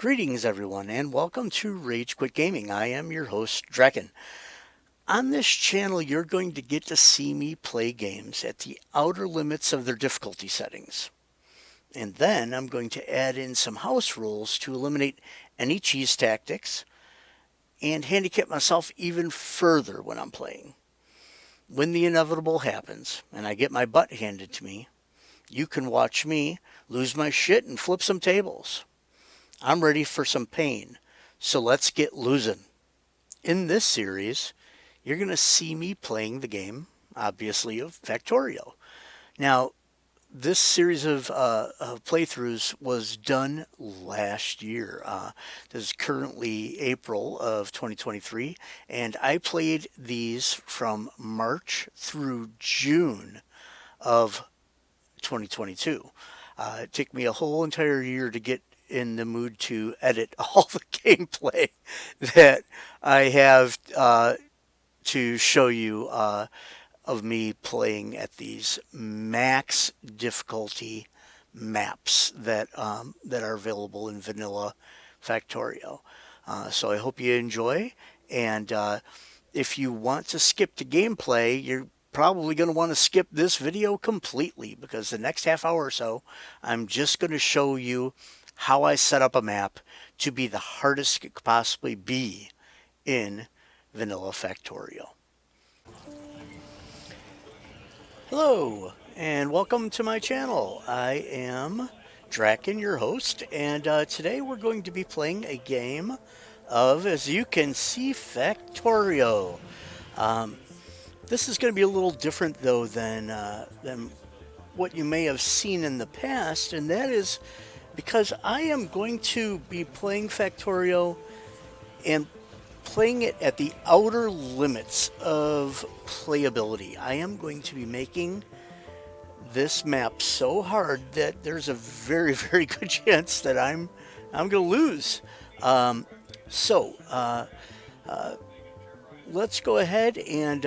Greetings, everyone, and welcome to Rage Quit Gaming. I am your host, Draken. On this channel, you're going to get to see me play games at the outer limits of their difficulty settings. And then I'm going to add in some house rules to eliminate any cheese tactics and handicap myself even further when I'm playing. When the inevitable happens and I get my butt handed to me, you can watch me lose my shit and flip some tables. I'm ready for some pain, so let's get losing. In this series, you're going to see me playing the game, obviously, of Factorio. Now, this series of playthroughs was done last year. This is currently April of 2023, and I played these from March through June of 2022. It took me a whole entire year to get in the mood to edit all the gameplay that I have to show you of me playing at these max difficulty maps that are available in Vanilla Factorio. So I hope you enjoy, and if you want to skip the gameplay, you're probably going to want to skip this video completely, because the next half hour or so, I'm just going to show you how I set up a map to be the hardest it could possibly be in Vanilla Factorio. Hello, and welcome to my channel. I am Draken, your host, and today we're going to be playing a game of, as you can see, Factorio. This is going to be a little different, though, than what you may have seen in the past, and that is because I am going to be playing Factorio and playing it at the outer limits of playability. I am going to be making this map so hard that there's a very, very good chance that I'm going to lose. Let's go ahead and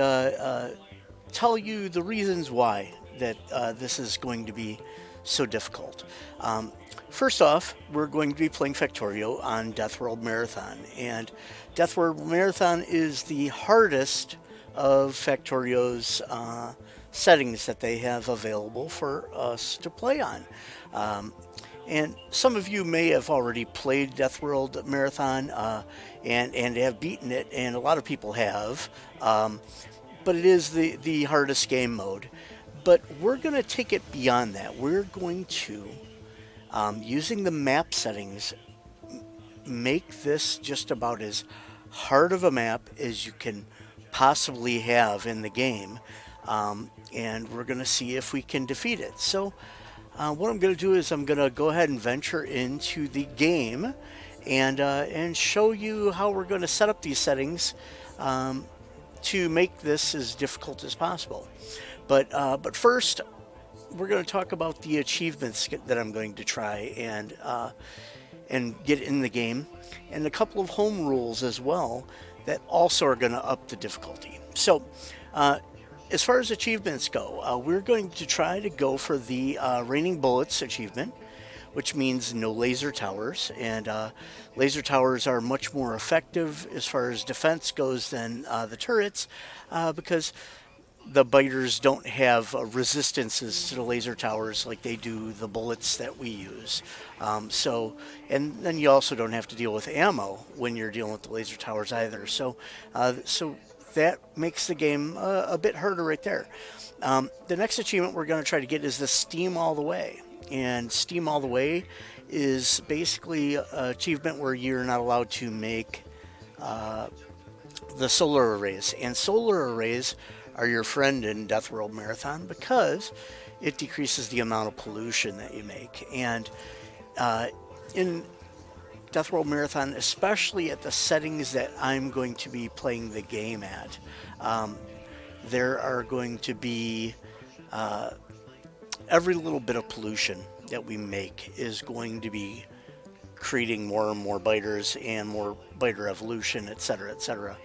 tell you the reasons why that this is going to be so difficult. First off, we're going to be playing Factorio on Deathworld Marathon, and Deathworld Marathon is the hardest of Factorio's settings that they have available for us to play on. And some of you may have already played Deathworld Marathon and have beaten it, and a lot of people have, but it is the hardest game mode. But we're going to take it beyond that. We're going to, using the map settings, make this just about as hard of a map as you can possibly have in the game, and we're going to see if we can defeat it. So what I'm going to do is I'm going to go ahead and venture into the game and show you how we're going to set up these settings to make this as difficult as possible. But first, we're going to talk about the achievements that I'm going to try and get in the game, and a couple of home rules as well that also are going to up the difficulty. So, as far as achievements go, we're going to try to go for the Raining Bullets achievement, which means no laser towers, and laser towers are much more effective as far as defense goes than the turrets, because the biters don't have resistances to the laser towers like they do the bullets that we use. And then you also don't have to deal with ammo when you're dealing with the laser towers either. So that makes the game a bit harder right there. The next achievement we're going to try to get is the Steam All the Way. And Steam All the Way is basically an achievement where you're not allowed to make the solar arrays. And solar arrays are your friend in Deathworld Marathon because it decreases the amount of pollution that you make. And in Deathworld Marathon, especially at the settings that I'm going to be playing the game at, there are going to be every little bit of pollution that we make is going to be creating more and more biters and more biter evolution, etc., etc.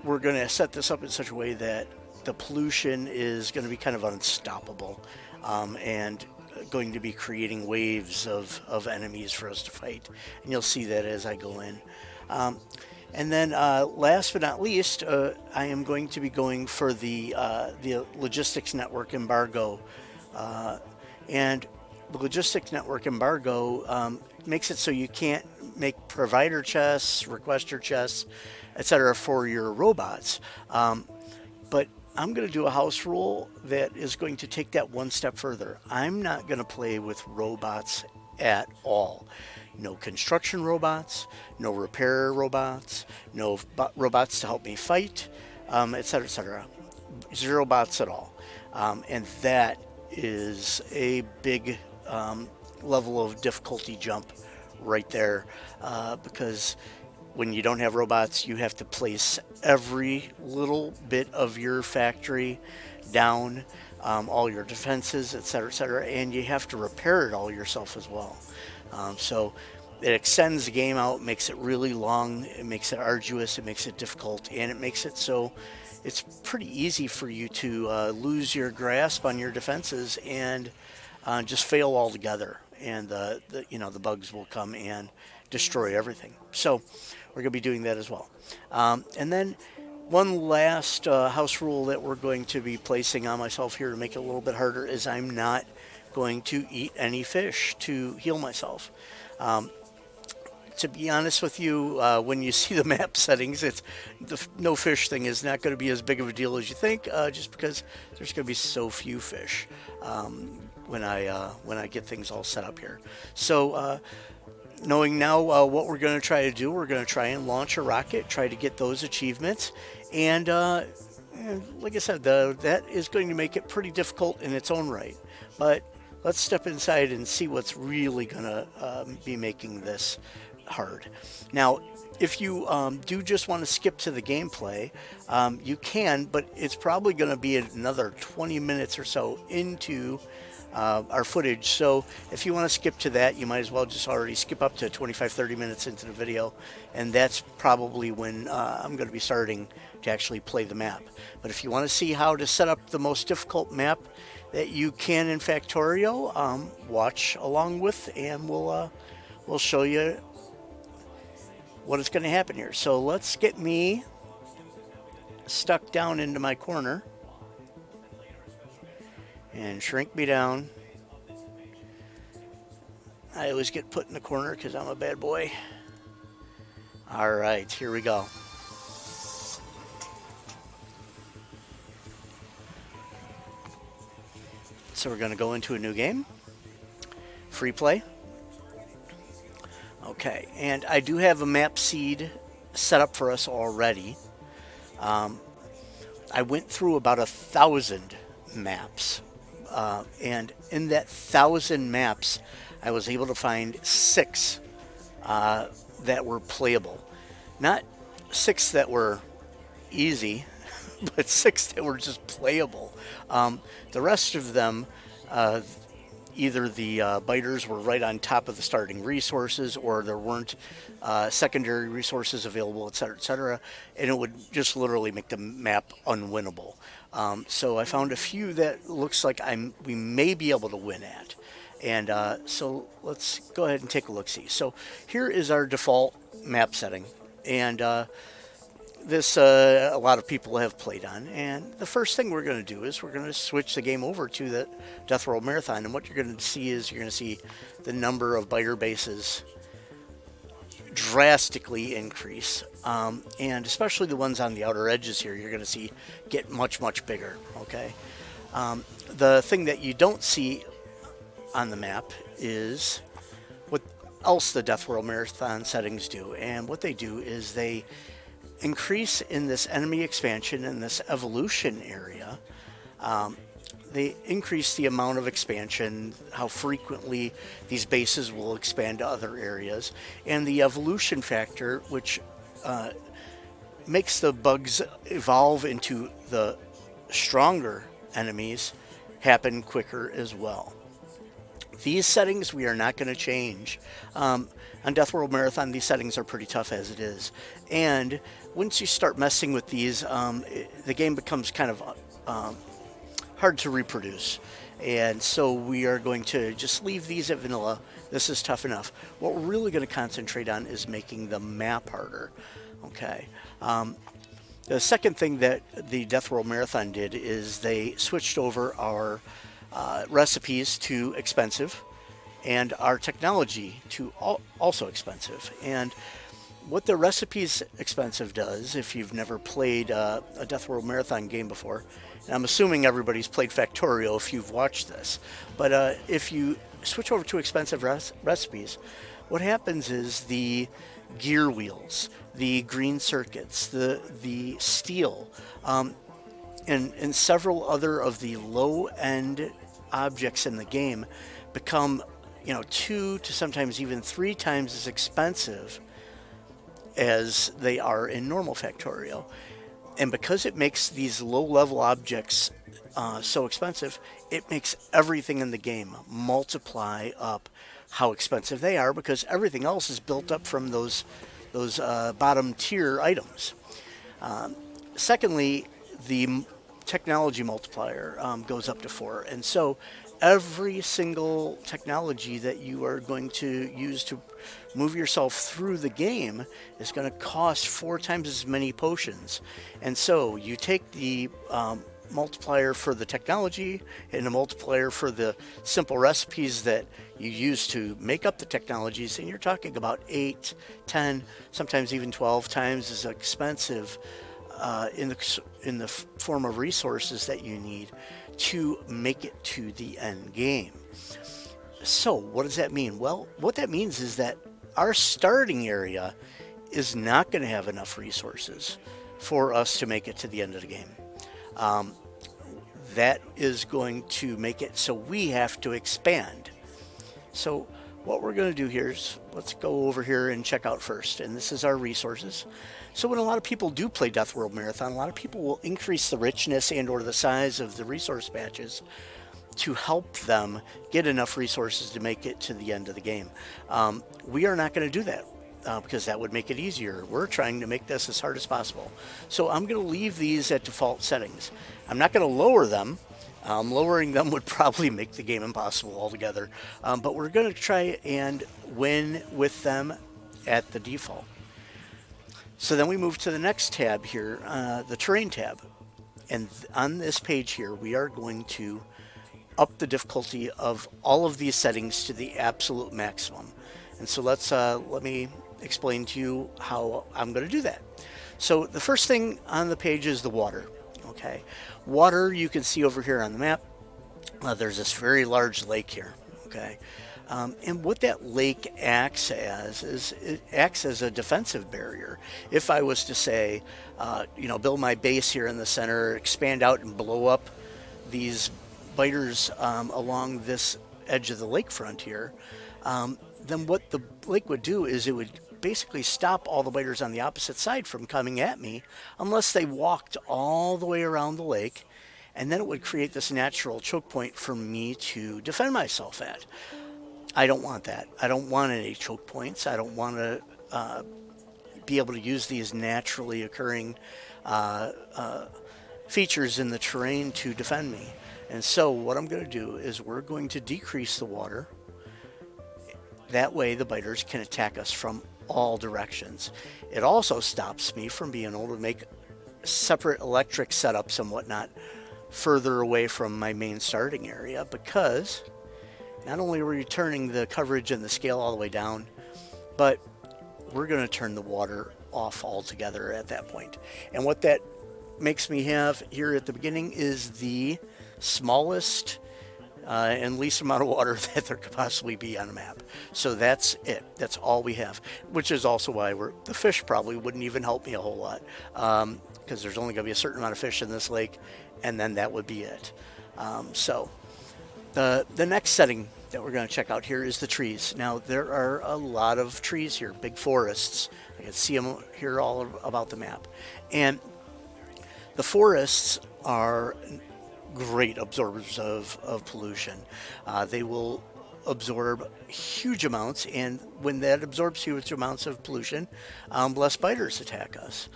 We're going to set this up in such a way that the pollution is going to be kind of unstoppable, and going to be creating waves of enemies for us to fight, and you'll see that as I go in. Um, and then, last but not least, I am going to be going for the logistics network embargo, and the logistics network embargo makes it so you can't make provider chests, requester chests, etc. for your robots. But I'm going to do a house rule that is going to take that one step further. I'm not going to play with robots at all. No construction robots, no repair robots, no robots to help me fight, etc., etc. Zero bots at all. And that is a big level of difficulty jump right there, because when you don't have robots, you have to place every little bit of your factory down, all your defenses, et cetera, and you have to repair it all yourself as well. So it extends the game out, makes it really long, it makes it arduous, it makes it difficult, and it makes it so it's pretty easy for you to lose your grasp on your defenses and just fail altogether. And the bugs will come and destroy everything. So we're going to be doing that as well. And then one last house rule that we're going to be placing on myself here to make it a little bit harder is I'm not going to eat any fish to heal myself. To be honest with you, when you see the map settings, it's the no fish thing is not going to be as big of a deal as you think, just because there's going to be so few fish when I get things all set up here. So knowing now what we're going to try to do, we're going to try and launch a rocket, try to get those achievements, and like I said, that is going to make it pretty difficult in its own right. But let's step inside and see what's really going to be making this hard. Now, if you do just want to skip to the gameplay, you can, but it's probably going to be another 20 minutes or so into our footage. So if you want to skip to that, you might as well just already skip up to 25-30 minutes into the video, and that's probably when I'm going to be starting to actually play the map. But if you want to see how to set up the most difficult map that you can in Factorio, watch along with, and we'll show you what is going to happen here. So let's get me stuck down into my corner and shrink me down. I always get put in the corner because I'm a bad boy. All right, here we go. So we're going to go into a new game. Free play. Okay, and I do have a map seed set up for us already. I went through about 1,000 maps, and in that 1,000 maps, I was able to find 6 that were playable. Not 6 that were easy, but 6 that were just playable. The rest of them, either the biters were right on top of the starting resources, or there weren't secondary resources available, etc., and it would just literally make the map unwinnable. So I found a few that looks like we may be able to win at, and so let's go ahead and take a look-see. So here is our default map setting, and this a lot of people have played on, and the first thing we're going to do is we're going to switch the game over to the Deathworld Marathon, and what you're going to see is you're going to see the number of biter bases drastically increase, and especially the ones on the outer edges here you're going to see get much bigger. Okay, the thing that you don't see on the map is what else the Deathworld Marathon settings do, and what they do is they increase in this enemy expansion in this evolution area. They increase the amount of expansion, how frequently these bases will expand to other areas, and the evolution factor, which makes the bugs evolve into the stronger enemies, happen quicker as well. These settings we are not going to change. On Deathworld Marathon, these settings are pretty tough as it is. And once you start messing with these, the game becomes kind of hard to reproduce. And so we are going to just leave these at vanilla. This is tough enough. What we're really going to concentrate on is making the map harder. Okay. The second thing that the Deathworld Marathon did is they switched over our recipes to expensive and our technology to also expensive. And what the recipes expensive does, if you've never played a Deathworld Marathon game before, and I'm assuming everybody's played Factorio if you've watched this, but if you switch over to expensive recipes, what happens is the gear wheels, the green circuits, the steel, and several other of the low end objects in the game become, 2 to sometimes even 3 times as expensive as they are in normal Factorio. And because it makes these low level objects so expensive, it makes everything in the game multiply up how expensive they are, because everything else is built up from those bottom tier items. Secondly, the technology multiplier goes up to 4. And so every single technology that you are going to use to move yourself through the game is going to cost 4 times as many potions. And so you take the multiplier for the technology and a multiplier for the simple recipes that you use to make up the technologies, and you're talking about 8, 10, sometimes even 12 times as expensive in the form of resources that you need to make it to the end game. So what does that mean? Well, what that means is that our starting area is not going to have enough resources for us to make it to the end of the game. That is going to make it so we have to expand. So what we're going to do here is, let's go over here and check out first. And this is our resources. So when a lot of people do play Deathworld Marathon, a lot of people will increase the richness and or the size of the resource patches to help them get enough resources to make it to the end of the game. We are not going to do that because that would make it easier. We're trying to make this as hard as possible. So I'm going to leave these at default settings. I'm not going to lower them. Lowering them would probably make the game impossible altogether. But we're going to try and win with them at the default. So then we move to the next tab here, the terrain tab. And on this page here, we are going to up the difficulty of all of these settings to the absolute maximum. And so let me explain to you how I'm going to do that. So the first thing on the page is the water. Okay, water, you can see over here on the map. There's this very large lake here. Okay, and what that lake acts as is it acts as a defensive barrier. If I was to say, build my base here in the center, expand out and blow up these biters along this edge of the lakefront here, then what the lake would do is it would basically stop all the biters on the opposite side from coming at me unless they walked all the way around the lake, and then it would create this natural choke point for me to defend myself at. I don't want that. I don't want any choke points. I don't want to be able to use these naturally occurring features in the terrain to defend me. And so what I'm going to do is we're going to decrease the water. That way the biters can attack us from all directions. It also stops me from being able to make separate electric setups and whatnot further away from my main starting area, because not only are we turning the coverage and the scale all the way down, but we're going to turn the water off altogether at that point. And what that makes me have here at the beginning is the smallest and least amount of water that there could possibly be on a map. So that's it. That's all we have, which is also why the fish probably wouldn't even help me a whole lot, because there's only going to be a certain amount of fish in this lake, and then that would be it. So the next setting that we're going to check out here is the trees. Now, there are a lot of trees here, big forests. I can see them here all about the map. And the forests are great absorbers of pollution. They will absorb huge amounts, and when that absorbs huge amounts of pollution, less spiders attack us.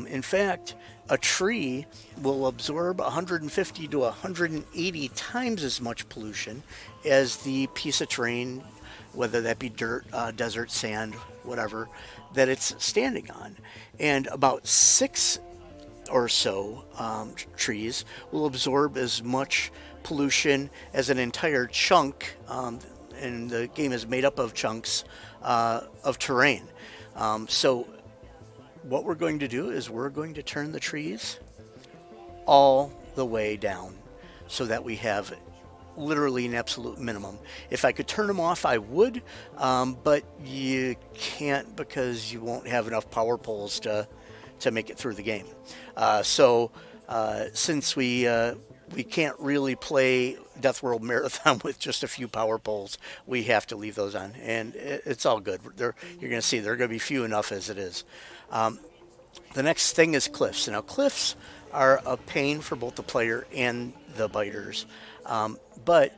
In fact, a tree will absorb 150 to 180 times as much pollution as the piece of terrain, whether that be dirt, desert, sand, whatever, that it's standing on. And about six or so trees will absorb as much pollution as an entire chunk, and the game is made up of chunks of terrain. So what we're going to do is we're going to turn the trees all the way down so that we have literally an absolute minimum. If I could turn them off, I would, but you can't because you won't have enough power poles to make it through the game. Since we can't really play Deathworld Marathon with just a few power poles, we have to leave those on, and it's all good. You're going to see they're going to be few enough as it is. The next thing is cliffs. Now, cliffs are a pain for both the player and the biters, but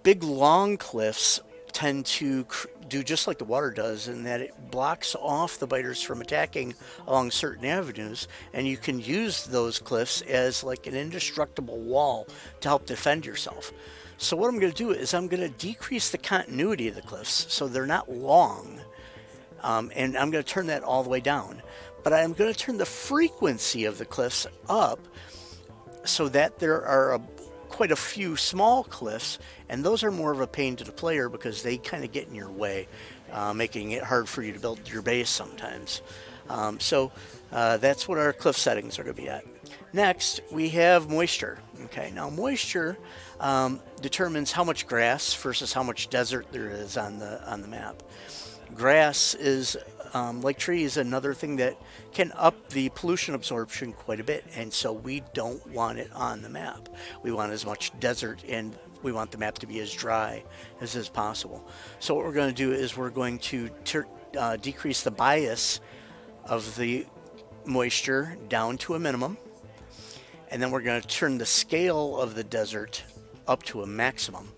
big long cliffs tend to do just like the water does, in that it blocks off the biters from attacking along certain avenues, and you can use those cliffs as like an indestructible wall to help defend yourself. So what I'm going to do is I'm going to decrease the continuity of the cliffs so they're not long, and I'm going to turn that all the way down. But I'm going to turn the frequency of the cliffs up so that there are quite a few small cliffs, and those are more of a pain to the player because they kind of get in your way, making it hard for you to build your base sometimes. That's what our cliff settings are going to be at. Next, we have moisture. Okay, now moisture determines how much grass versus how much desert there is on the map. Grass is, like trees, another thing that can up the pollution absorption quite a bit, and so we don't want it on the map. We want as much desert, and we want the map to be as dry as is possible. So what we're going to do is we're going to decrease the bias of the moisture down to a minimum, and then we're going to turn the scale of the desert up to a maximum.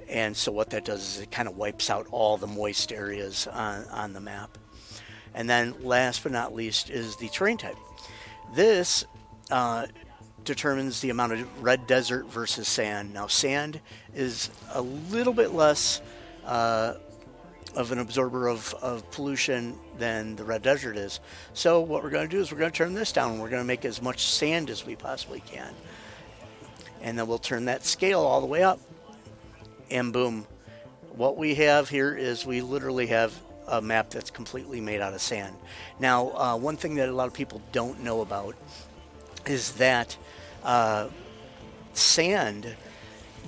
And so what that does is it kind of wipes out all the moist areas on the map. And then last but not least is the terrain type. This determines the amount of red desert versus sand. Now, sand is a little bit less of an absorber of pollution than the red desert is. So what we're going to do is we're going to turn this down. We're going to make as much sand as we possibly can. And then we'll turn that scale all the way up. And boom, what we have here is we literally have a map that's completely made out of sand. Now, one thing that a lot of people don't know about is that sand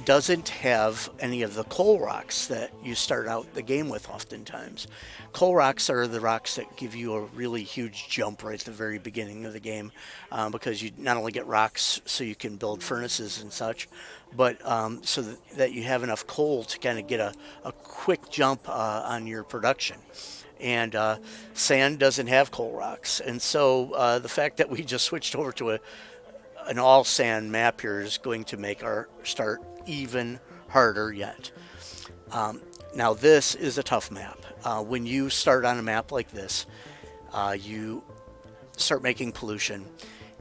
doesn't have any of the coal rocks that you start out the game with oftentimes. Coal rocks are the rocks that give you a really huge jump right at the very beginning of the game, because you not only get rocks so you can build furnaces and such, but so that you have enough coal to kind of get a quick jump on your production. And sand doesn't have coal rocks. And so the fact that we just switched over to an all sand map here is going to make our start even harder yet. Now this is a tough map. When you start on a map like this, you start making pollution,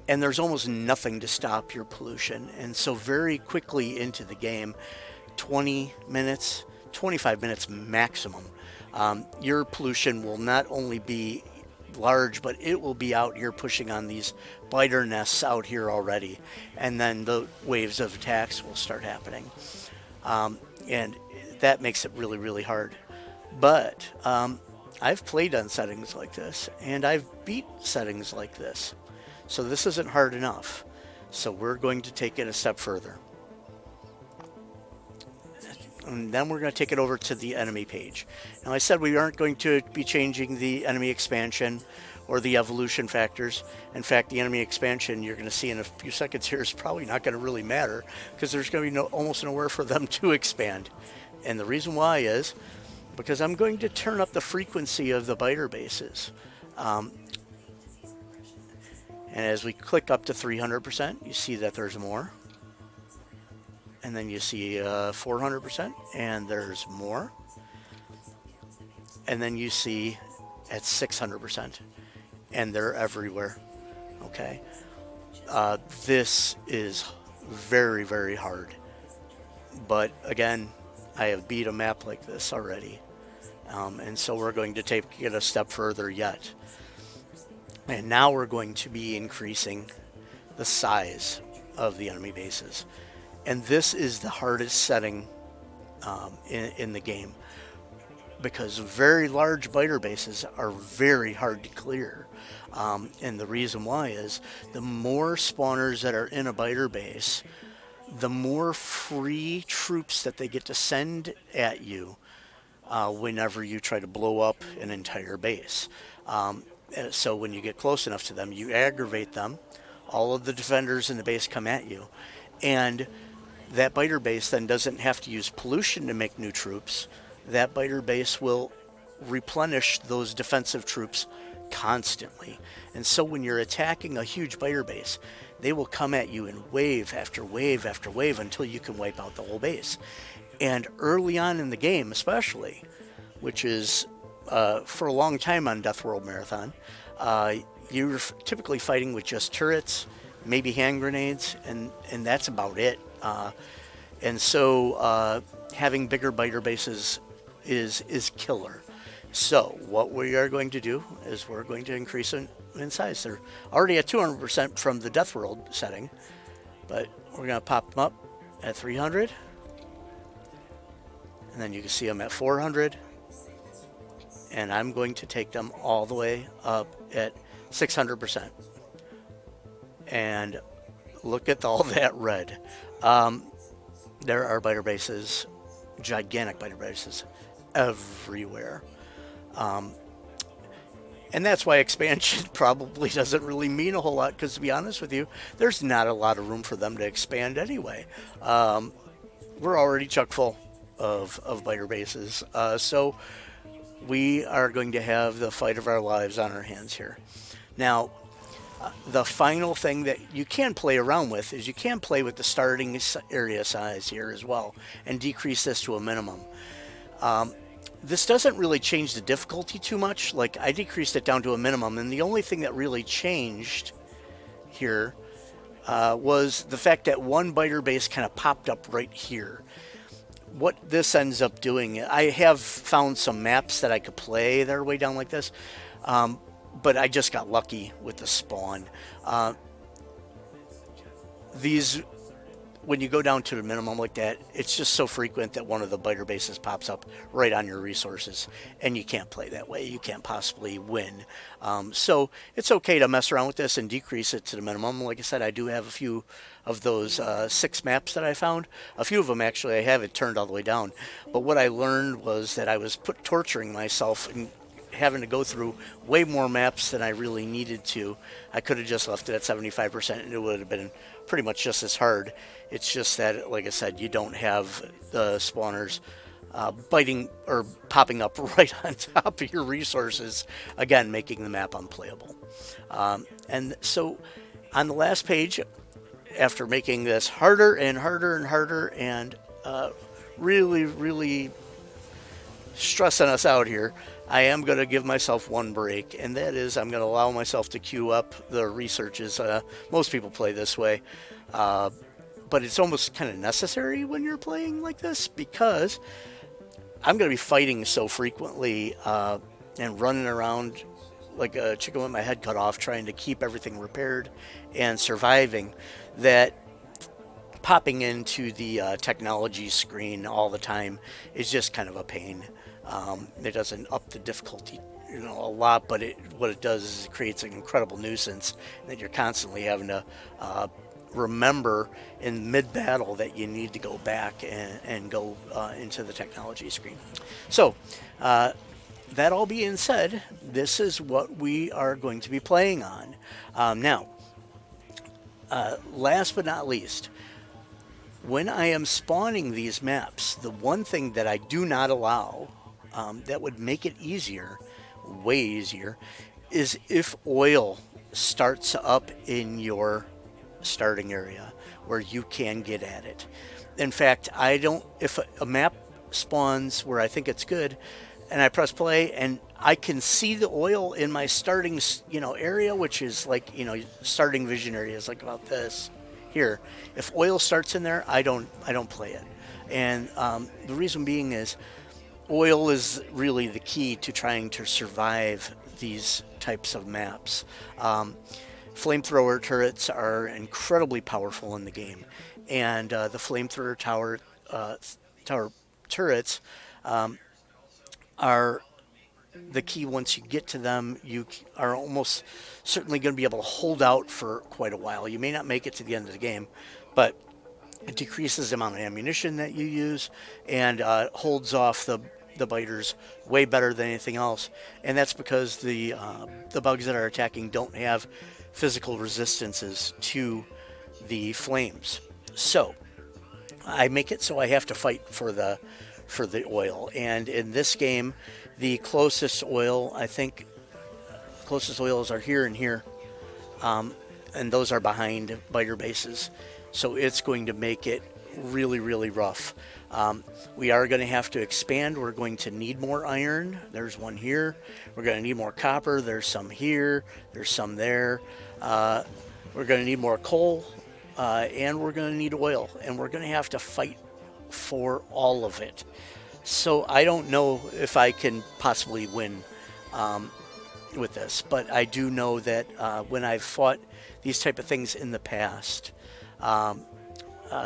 and there's almost nothing to stop your pollution. And so very quickly into the game, 20 minutes, 25 minutes maximum, your pollution will not only be large, but it will be out here pushing on these biter nests out here already, and then the waves of attacks will start happening, and that makes it really, really hard. But I've played on settings like this, and I've beat settings like this, so this isn't hard enough. So we're going to take it a step further, and then we're going to take it over to the enemy page. Now, I said we aren't going to be changing the enemy expansion or the evolution factors. In fact, the enemy expansion, you're going to see in a few seconds here, is probably not going to really matter because there's going to be almost nowhere for them to expand. And the reason why is because I'm going to turn up the frequency of the biter bases. And as we click up to 300%, you see that there's more. and then you see 400%, and there's more, and then you see at 600%, and they're everywhere. Okay, this is very, very hard, but again, I have beat a map like this already, and so we're going to take it a step further yet. And now we're going to be increasing the size of the enemy bases. And this is the hardest setting in the game, because very large biter bases are very hard to clear. And the reason why is the more spawners that are in a biter base, the more free troops that they get to send at you whenever you try to blow up an entire base. So when you get close enough to them, you aggravate them. All of the defenders in the base come at you. And that biter base then doesn't have to use pollution to make new troops. That biter base will replenish those defensive troops constantly. And so when you're attacking a huge biter base, they will come at you in wave after wave after wave until you can wipe out the whole base. And early on in the game, especially, which is for a long time on Deathworld Marathon, you're typically fighting with just turrets, maybe hand grenades, and that's about it. And so having bigger biter bases is killer. So what we are going to do is we're going to increase in size. They're already at 200% from the Deathworld setting, but we're going to pop them up at 300. And then you can see them at 400. And I'm going to take them all the way up at 600%. And look at all that red. There are biter bases, gigantic biter bases, everywhere. And that's why expansion probably doesn't really mean a whole lot, because to be honest with you, there's not a lot of room for them to expand anyway. We're already chock full of biter bases. So we are going to have the fight of our lives on our hands here. Now, the final thing that you can play around with is you can play with the starting area size here as well and decrease this to a minimum. This doesn't really change the difficulty too much. Like, I decreased it down to a minimum, and the only thing that really changed here was the fact that one biter base kind of popped up right here. What this ends up doing, I have found some maps that I could play that are way down like this, but I just got lucky with the spawn. These, when you go down to the minimum like that, it's just so frequent that one of the biter bases pops up right on your resources, and you can't play that way. You can't possibly win. So it's okay to mess around with this and decrease it to the minimum. Like I said, I do have a few of those 6 maps that I found. A few of them, actually, I have it turned all the way down. But what I learned was that I was torturing myself and having to go through way more maps than I really needed to. I could have just left it at 75%, and it would have been pretty much just as hard. It's just that, like I said, you don't have the spawners biting or popping up right on top of your resources, again, making the map unplayable. And so on the last page, after making this harder and harder and harder and really, really stressing us out here, I am going to give myself one break, and that is I'm going to allow myself to queue up the researches. Most people play this way, but it's almost kind of necessary when you're playing like this, because I'm going to be fighting so frequently and running around like a chicken with my head cut off, trying to keep everything repaired and surviving, that popping into the technology screen all the time is just kind of a pain. It doesn't up the difficulty, a lot, but what it does is it creates an incredible nuisance that you're constantly having to remember in mid-battle that you need to go back and go into the technology screen. So, that all being said, this is what we are going to be playing on. Now, last but not least, when I am spawning these maps, the one thing that I do not allow that would make it easier, way easier, is if oil starts up in your starting area where you can get at it. In fact, I don't, if a map spawns where I think it's good and I press play and I can see the oil in my starting, area, which is like, starting vision area is like about this here. If oil starts in there, I don't play it. And the reason being is oil is really the key to trying to survive these types of maps. Flamethrower turrets are incredibly powerful in the game, and the flamethrower tower turrets are the key. Once you get to them, you are almost certainly going to be able to hold out for quite a while. You may not make it to the end of the game, but it decreases the amount of ammunition that you use and holds off the biters way better than anything else. And that's because the bugs that are attacking don't have physical resistances to the flames. So I make it so I have to fight for the oil. And in this game, the closest oil, I think, closest oils are here and here, and those are behind biter bases. So it's going to make it really, really rough. We are going to have to expand. We're going to need more iron. There's one here. We're going to need more copper. There's some here. There's some there. We're going to need more coal, and we're going to need oil. And we're going to have to fight for all of it. So I don't know if I can possibly win with this, but I do know that when I've fought these type of things in the past,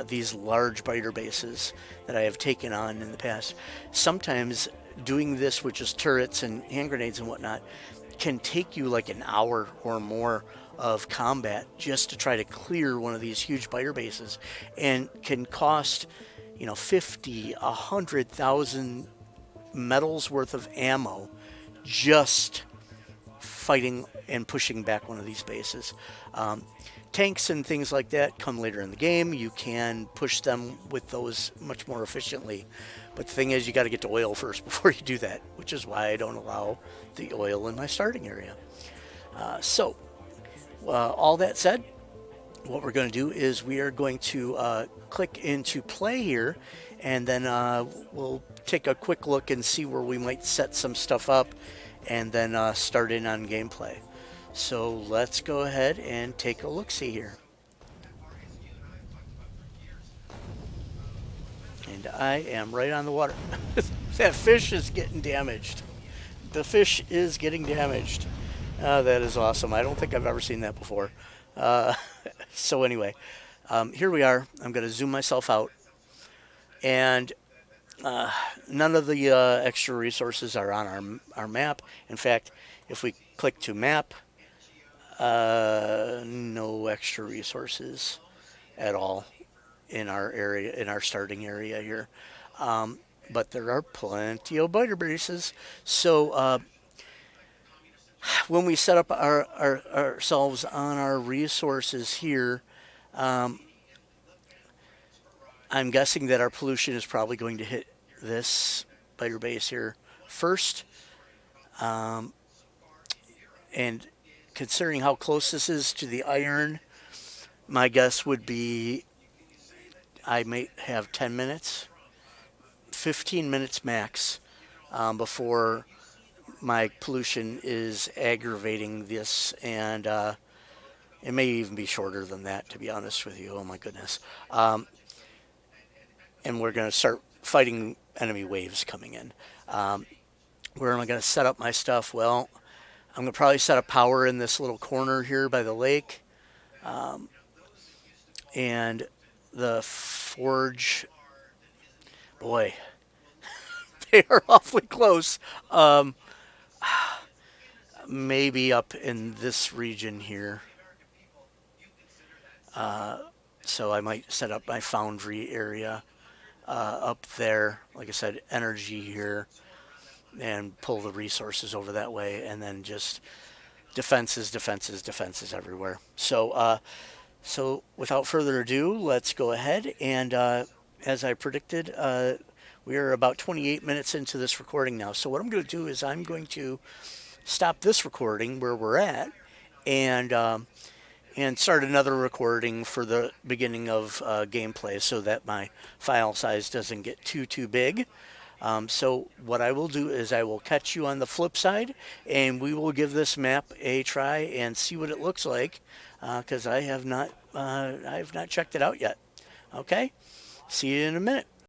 these large biter bases that I have taken on in the past, sometimes doing this with just turrets and hand grenades and whatnot can take you like an hour or more of combat just to try to clear one of these huge biter bases, and can cost 50, 100,000 metals worth of ammo just fighting and pushing back one of these bases. Tanks and things like that come later in the game. You can push them with those much more efficiently. But the thing is, you got to get to oil first before you do that, which is why I don't allow the oil in my starting area. So, all that said, what we're going to do is we are going to click into play here, and then we'll take a quick look and see where we might set some stuff up, and then start in on gameplay. So let's go ahead and take a look-see here. And I am right on the water. That fish is getting damaged. The fish is getting damaged. That is awesome. I don't think I've ever seen that before. So anyway, here we are. I'm going to zoom myself out. And none of the extra resources are on our map. In fact, if we click to map, no extra resources at all in our area, in our starting area here. But there are plenty of biter bases. So when we set up ourselves on our resources here, I'm guessing that our pollution is probably going to hit this biter base here first. And considering how close this is to the iron, my guess would be I might have 10 minutes, 15 minutes max, before my pollution is aggravating this, and it may even be shorter than that, to be honest with you. Oh my goodness. And we're going to start fighting enemy waves coming in. Where am I going to set up my stuff? Well, I'm going to probably set up power in this little corner here by the lake. And the forge, boy, they are awfully close. Maybe up in this region here. So I might set up my foundry area up there. Like I said, energy here, and pull the resources over that way, and then just defenses everywhere. So without further ado, let's go ahead and, as I predicted, we are about 28 minutes into this recording now. So what I'm going to do is I'm going to stop this recording where we're at, and and start another recording for the beginning of gameplay so that my file size doesn't get too big. So what I will do is I will catch you on the flip side, and we will give this map a try and see what it looks like, because I have not checked it out yet. Okay, see you in a minute.